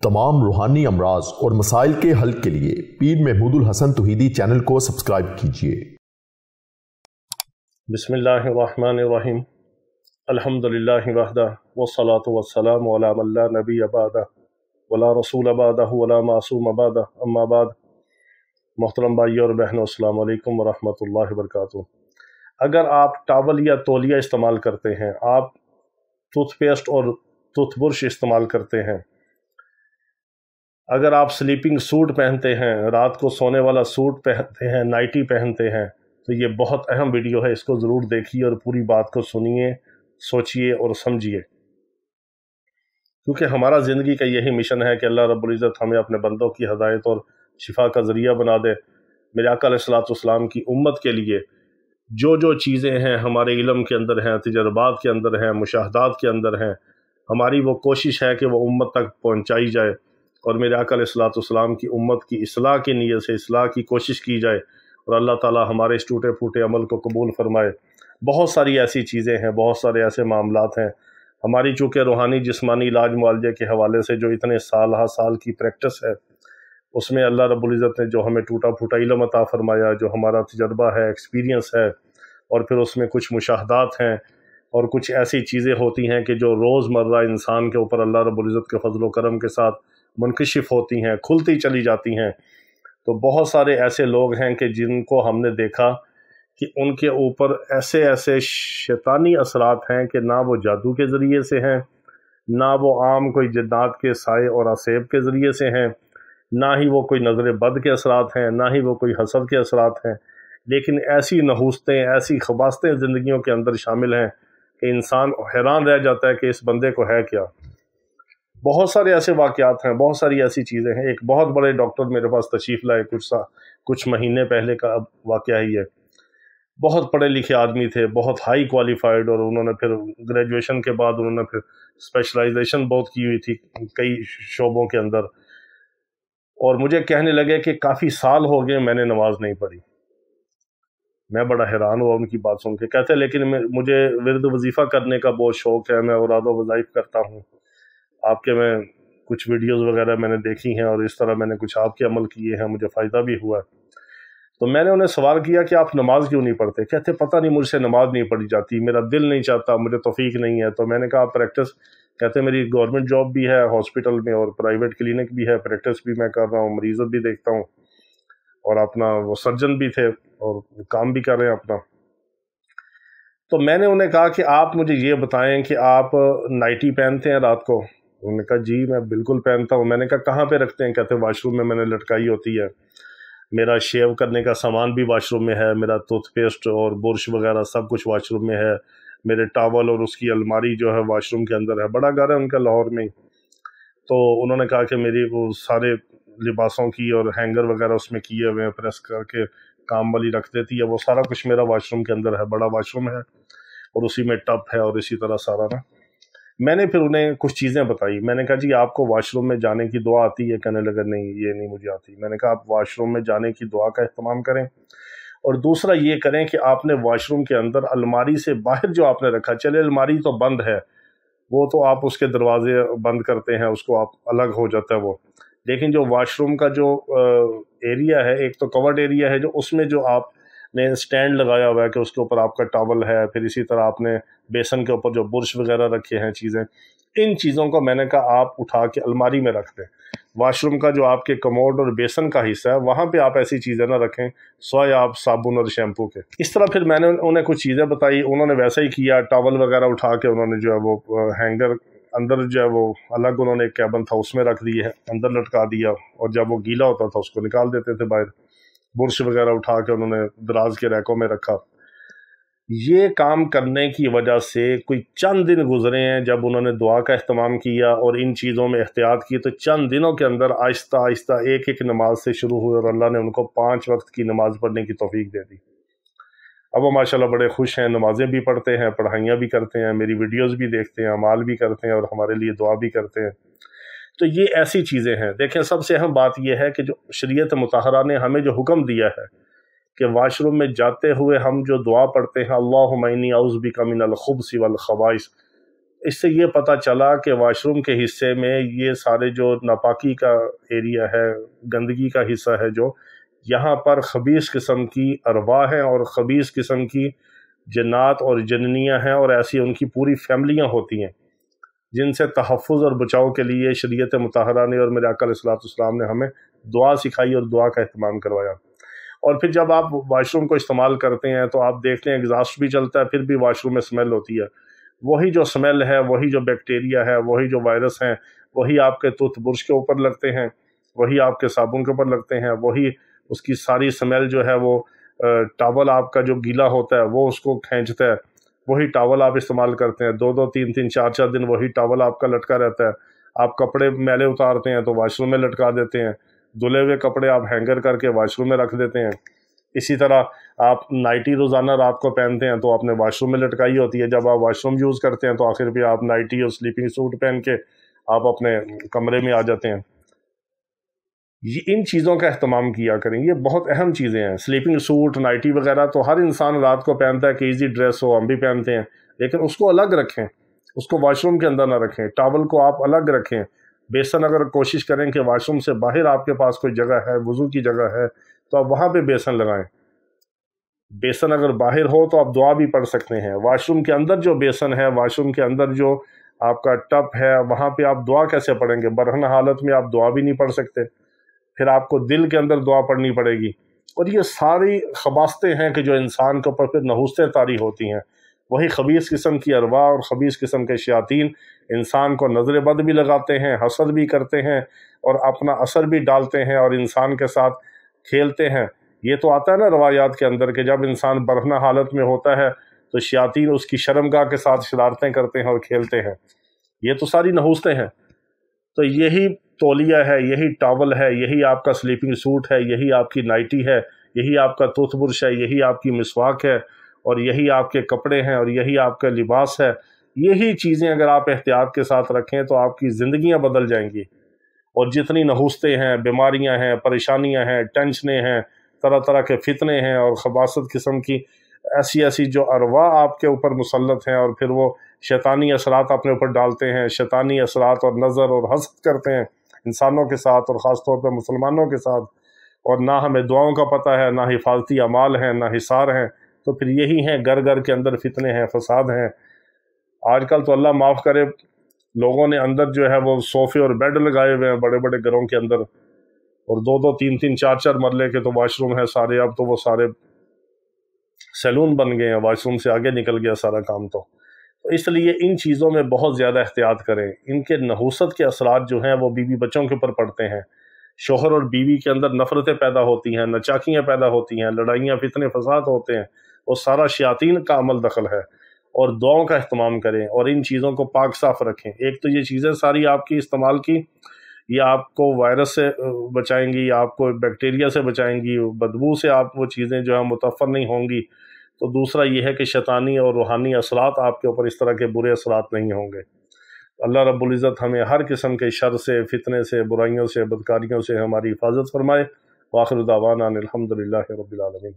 तमाम रूहानी अमराज और मसाइल के हल के लिए पीर महमूद उल हसन तौहीदी चैनल को सब्सक्राइब कीजिए। बिस्मिल्लाहिर्रहमानिर्रहीम। अल्हम्दुलिल्लाहि वहदा वस्सलातु वस्सलामु अला मन ला नबिय्य बअदा वला रसूल बअदहु वला मासूम बअदा अम्मा बाद। मोहतरम भाइयों और बहनों, अस्सलामु अलैकुम वरहमतुल्लाहि वबरकातुहू। अगर आप टॉवल या तौलिया इस्तेमाल करते हैं, आप टूथपेस्ट और टूथब्रश इस्तेमाल करते हैं, अगर आप स्लीपिंग सूट पहनते हैं, रात को सोने वाला सूट पहनते हैं, नाइटी पहनते हैं, तो ये बहुत अहम वीडियो है। इसको ज़रूर देखिए और पूरी बात को सुनिए, सोचिए और समझिए, क्योंकि हमारा ज़िंदगी का यही मिशन है कि अल्लाह रब्बुल इज़्ज़त हमें अपने बंदों की हदायत और शिफा का ज़रिया बना दे। मेरे आका अलैहिस्सलातु वस्सलाम की उम्मत के लिए जो जो चीज़ें हैं हमारे इल्म के अंदर हैं, तजर्बात के अंदर हैं, मुशाहदात के अंदर हैं, हमारी वो कोशिश है कि वो उम्मत तक पहुँचाई जाए और मेरे आका अलैहिस्सलातु वस्सलाम की उम्मत की इस्लाह की नीयत से इस्लाह की कोशिश की जाए और अल्लाह ताला हमारे इस टूटे फूटे अमल को कबूल फरमाए। बहुत सारी ऐसी चीज़ें हैं, बहुत सारे ऐसे मामलात हैं। हमारी चूँकि रूहानी जिस्मानी इलाज मुआलजे के हवाले से जो इतने साल की प्रैक्टिस है, उसमें अल्लाह रब्बुल इज़्ज़त ने जो हमें टूटा फूटा इल्म अता फरमाया, जो हमारा तजर्बा है, एक्सपीरियंस है, और फिर उसमें कुछ मुशाहदात हैं और कुछ ऐसी चीज़ें होती हैं कि जो रोज़मर्रा इंसान के ऊपर अल्लाह रब्बुल इज़्ज़त के फजल व करम के साथ मुनकशिफ होती हैं, खुलती चली जाती हैं। तो बहुत सारे ऐसे लोग हैं कि जिनको हमने देखा कि उनके ऊपर ऐसे ऐसे शैतानी असरात हैं कि ना वो जादू के ज़रिए से हैं, ना वो आम कोई जिन्नात के साए और असेब के ज़रिए से हैं, ना ही वो कोई नज़र बद के असरात हैं, ना ही वो कोई हसद के असरात हैं, लेकिन ऐसी नहूसतें, ऐसी खबासतें ज़िंदगियों के अंदर शामिल हैं कि इंसान हैरान रह जाता है कि इस बंदे को है क्या। बहुत सारे ऐसे वाक़यात हैं, बहुत सारी ऐसी चीज़ें हैं। एक बहुत बड़े डॉक्टर मेरे पास तशरीफ़ लाए कुछ महीने पहले का वाक़या ही है। बहुत पढ़े लिखे आदमी थे, बहुत हाई क्वालिफाइड, और उन्होंने फिर ग्रेजुएशन के बाद उन्होंने फिर स्पेशलाइजेशन बहुत की हुई थी कई शोबों के अंदर, और मुझे कहने लगे कि काफ़ी साल हो गए मैंने नमाज नहीं पढ़ी। मैं बड़ा हैरान हुआ उनकी बात सुन के। कहते लेकिन मुझे विर्द वजीफ़ा करने का बहुत शौक़ है, मैं औराद व वज़ाइफ करता हूँ, आपके मैं कुछ वीडियोस वगैरह मैंने देखी हैं और इस तरह मैंने कुछ आपके अमल किए हैं, मुझे फ़ायदा भी हुआ है। तो मैंने उन्हें सवाल किया कि आप नमाज क्यों नहीं पढ़ते? कहते पता नहीं, मुझसे नमाज नहीं पढ़ी जाती, मेरा दिल नहीं चाहता, मुझे तौफीक नहीं है। तो मैंने कहा प्रैक्टिस? कहते मेरी गवर्नमेंट जॉब भी है हॉस्पिटल में और प्राइवेट क्लिनिक भी है, प्रैक्टिस भी मैं कर रहा हूँ, मरीज़ भी देखता हूँ, और अपना वो सर्जन भी थे और काम भी कर रहे हैं अपना। तो मैंने उन्हें कहा कि आप मुझे ये बताएं कि आप नाइटी पहनते हैं रात को? उन्होंने कहा जी मैं बिल्कुल पहनता हूँ। मैंने कहा कहाँ पे रखते हैं? कहते वाशरूम में मैंने लटकाई होती है, मेरा शेव करने का सामान भी वाशरूम में है, मेरा टूथपेस्ट और बुरश वगैरह सब कुछ वाशरूम में है, मेरे टॉवल और उसकी अलमारी जो है वाशरूम के अंदर है। बड़ा घर है उनका लाहौर में। तो उन्होंने कहा कि मेरी वो सारे लिबासों की और हैंगर वगैरह उसमें किए हुए हैं, प्रेस करके काम वाली रख देती है, वो सारा कुछ मेरा वाशरूम के अंदर है, बड़ा वाशरूम है और उसी में टब है और इसी तरह सारा ना। मैंने फिर उन्हें कुछ चीज़ें बताई। मैंने कहा जी आपको वाशरूम में जाने की दुआ आती है? कहने लगा नहीं ये नहीं मुझे आती। मैंने कहा आप वाशरूम में जाने की दुआ का इस्तेमाल करें, और दूसरा ये करें कि आपने वाशरूम के अंदर अलमारी से बाहर जो आपने रखा, चले अलमारी तो बंद है, वो तो आप उसके दरवाजे बंद करते हैं, उसको आप अलग हो जाता है वो, लेकिन जो वाशरूम का जो एरिया है, एक तो कवर्ड एरिया है, जो उसमें जो आपने स्टैंड लगाया हुआ है कि उसके ऊपर आपका टॉवल है, फिर इसी तरह आपने बेसन के ऊपर जो बुरश वगैरह रखे हैं चीज़ें, इन चीज़ों को मैंने कहा आप उठा के अलमारी में रख दें। वाशरूम का जो आपके कमोड और बेसन का हिस्सा है वहाँ पे आप ऐसी चीज़ें ना रखें सिवाय आप साबुन और शैम्पू के। इस तरह फिर मैंने उन्हें कुछ चीज़ें बताई, उन्होंने वैसा ही किया। टॉवल वगैरह उठा के उन्होंने जो है वो हैंगर अंदर जो है वो अलग उन्होंने एक कैबन था उसमें रख दिए है, अंदर लटका दिया, और जब वो गीला होता था उसको निकाल देते थे बाहर। बुरश वगैरह उठा के उन्होंने दराज के रैकों में रखा। ये काम करने की वजह से कोई चंद दिन गुजरे हैं जब उन्होंने दुआ का इस्तेमाल किया और इन चीज़ों में एहतियात की, तो चंद दिनों के अंदर आहिस्ता आहिस्ता एक एक नमाज से शुरू हुए और अल्लाह ने उनको 5 वक्त की नमाज पढ़ने की तौफीक दे दी। अब वो माशाल्लाह बड़े खुश हैं, नमाजें भी पढ़ते हैं, पढ़ाइयाँ भी करते हैं, मेरी वीडियोस भी देखते हैं, अमाल भी करते हैं और हमारे लिए दुआ भी करते हैं। तो ये ऐसी चीज़ें हैं। देखें सबसे अहम बात यह है कि जो शरीयत मुतहरा ने हमें जो हुक्म दिया है कि वाशरूम में जाते हुए हम जो दुआ पढ़ते हैं, अल्लाहुम्मा इन्नी औज़ु बिका मिनल खुब्सी वल खबाइस, اس سے یہ پتہ چلا کہ واش روم کے حصے میں یہ سارے جو ناپاکی کا ایریا ہے، گندگی کا حصہ ہے، جو یہاں پر خبیث قسم کی ارواح ہیں اور خبیث قسم کی جنات اور جننیاں ہیں، اور ایسی ان کی پوری فیملیاں ہوتی ہیں جن سے تحفظ اور بچاؤ کے لیے شریعت مطہرہ نے اور میرے آقا علیہ السلام نے ہمیں دعا سکھائی اور دعا کا اہتمام کروایا۔ اور پھر جب آپ واش روم کو استعمال کرتے ہیں تو آپ دیکھتے ہیں ایگزاسٹ بھی چلتا ہے، پھر بھی واش روم میں اسمیل ہوتی ہے۔ وہی جو اسمیل ہے، وہی جو بیکٹیریا ہے، وہی جو وائرس ہیں، وہی آپ کے ٹوتھ برش کے اوپر لگتے ہیں، وہی آپ کے صابن کے اوپر لگتے ہیں، وہی اس کی ساری اسمیل جو ہے وہ ٹاول آپ کا جو گیلا ہوتا ہے وہ اس کو کھینچتا ہے، وہی ٹاول آپ استعمال کرتے ہیں، 2 3 4 دن وہی ٹاول آپ کا لٹکا رہتا ہے۔ آپ کپڑے میلے اتارتے ہیں تو واش روم میں لٹکا دیتے ہیں، دھلے ہوئے کپڑے آپ ہینگر کر کے واش روم میں رکھ دیتے ہیں۔ اسی طرح آپ نائٹی روزانہ رات کو پہنتے ہیں تو آپ نے واش روم میں لٹکائی ہوتی ہے، جب آپ واش روم یوز کرتے ہیں تو آخر پہ آپ نائٹی اور سلیپنگ سوٹ پہن کے آپ اپنے کمرے میں آ جاتے ہیں۔ ان چیزوں کا اہتمام کیا کریں، یہ بہت اہم چیزیں ہیں۔ سلیپنگ سوٹ، نائٹی وغیرہ تو ہر انسان رات کو پہنتا ہے کہ ایزی ڈریس ہو، ہم بھی پہنتے ہیں، لیکن اس کو الگ رکھیں، اس کو واش روم کے اندر نہ رکھیں، ٹاول کو آپ الگ رکھیں۔ بیسن اگر کوشش کریں کہ واش روم سے باہر آپ کے پاس کوئی جگہ ہے، وضو کی جگہ ہے، تو آپ وہاں پہ بیسن لگائیں۔ بیسن اگر باہر ہو تو آپ دعا بھی پڑھ سکتے ہیں۔ واش روم کے اندر جو بیسن ہے، واش روم کے اندر جو آپ کا ٹب ہے، وہاں پہ آپ دعا کیسے پڑھیں گے؟ برہنہ حالت میں آپ دعا بھی نہیں پڑھ سکتے، پھر آپ کو دل کے اندر دعا پڑھنی پڑے گی۔ اور یہ ساری خباستیں ہیں کہ جو انسان کے اوپر پھر نحوستیں طاری ہوتی ہیں۔ وہی خبیث قسم کی ارواح اور خبیث قسم کے شیاطین انسان کو نظر بد بھی لگاتے ہیں، حسد بھی کرتے ہیں، اور اپنا اثر بھی ڈالتے ہیں اور انسان کے ساتھ کھیلتے ہیں۔ یہ تو آتا ہے نا روایات کے اندر کہ جب انسان برہنہ حالت میں ہوتا ہے تو شیاطین اس کی شرمگاہ کے ساتھ شرارتیں کرتے ہیں اور کھیلتے ہیں۔ یہ تو ساری نحوستیں ہیں۔ تو یہی تولیہ ہے، یہی ٹاول ہے، یہی آپ کا سلیپنگ سوٹ ہے، یہی آپ کی نائٹی ہے، یہی آپ کا ٹوتھ برش ہے، یہی آپ کی مسواک ہے، اور یہی آپ کے کپڑے ہیں، اور یہی آپ کا لباس ہے۔ یہی چیزیں اگر آپ احتیاط کے ساتھ رکھیں تو آپ کی زندگیاں بدل جائیں گی۔ اور جتنی نحوستیں ہیں، بیماریاں ہیں، پریشانیاں ہیں، ٹینشنیں ہیں، طرح طرح کے فتنے ہیں اور خباثت قسم کی ایسی جو ارواح آپ کے اوپر مسلط ہیں، اور پھر وہ شیطانی اثرات اپنے اوپر ڈالتے ہیں، شیطانی اثرات اور نظر اور حسد کرتے ہیں انسانوں کے ساتھ اور خاص طور پہ مسلمانوں کے ساتھ، اور نہ ہمیں دعاؤں کا پتہ ہے، نہ حفاظتی اعمال ہیں، نہ حصار ہیں، تو پھر یہی ہیں، گھر گھر کے اندر فتنے ہیں، فساد ہیں۔ آج کل تو اللہ معاف کرے، لوگوں نے اندر جو ہے وہ صوفے اور بیڈ لگائے ہوئے ہیں بڑے بڑے گھروں کے اندر، اور 2 3 4 مرلے کے تو واش روم ہے سارے، اب تو وہ سارے سیلون بن گئے ہیں، واش روم سے آگے نکل گیا سارا کام۔ تو اس لیے ان چیزوں میں بہت زیادہ احتیاط کریں۔ ان کے نحوست کے اثرات جو ہیں وہ بیوی بچوں کے اوپر پڑتے ہیں، شوہر اور بیوی کے اندر نفرتیں پیدا ہوتی ہیں، نچاکیاں پیدا ہوتی ہیں، لڑائیاں، فتنے، فساد ہوتے ہیں، وہ سارا شیاطین کا عمل دخل ہے۔ اور دعاؤں کا اہتمام کریں اور ان چیزوں کو پاک صاف رکھیں۔ ایک تو یہ چیزیں ساری آپ کی استعمال کی، یہ آپ کو وائرس سے بچائیں گی، آپ کو بیکٹیریا سے بچائیں گی، بدبو سے آپ وہ چیزیں جو ہے متفر نہیں ہوں گی۔ تو دوسرا یہ ہے کہ شیطانی اور روحانی اثرات آپ کے اوپر اس طرح کے برے اثرات نہیں ہوں گے۔ اللہ رب العزت ہمیں ہر قسم کے شر سے، فتنے سے، برائیوں سے، بدکاریوں سے ہماری حفاظت فرمائے۔ وآخر دعوانا الحمدللہ رب العالمین۔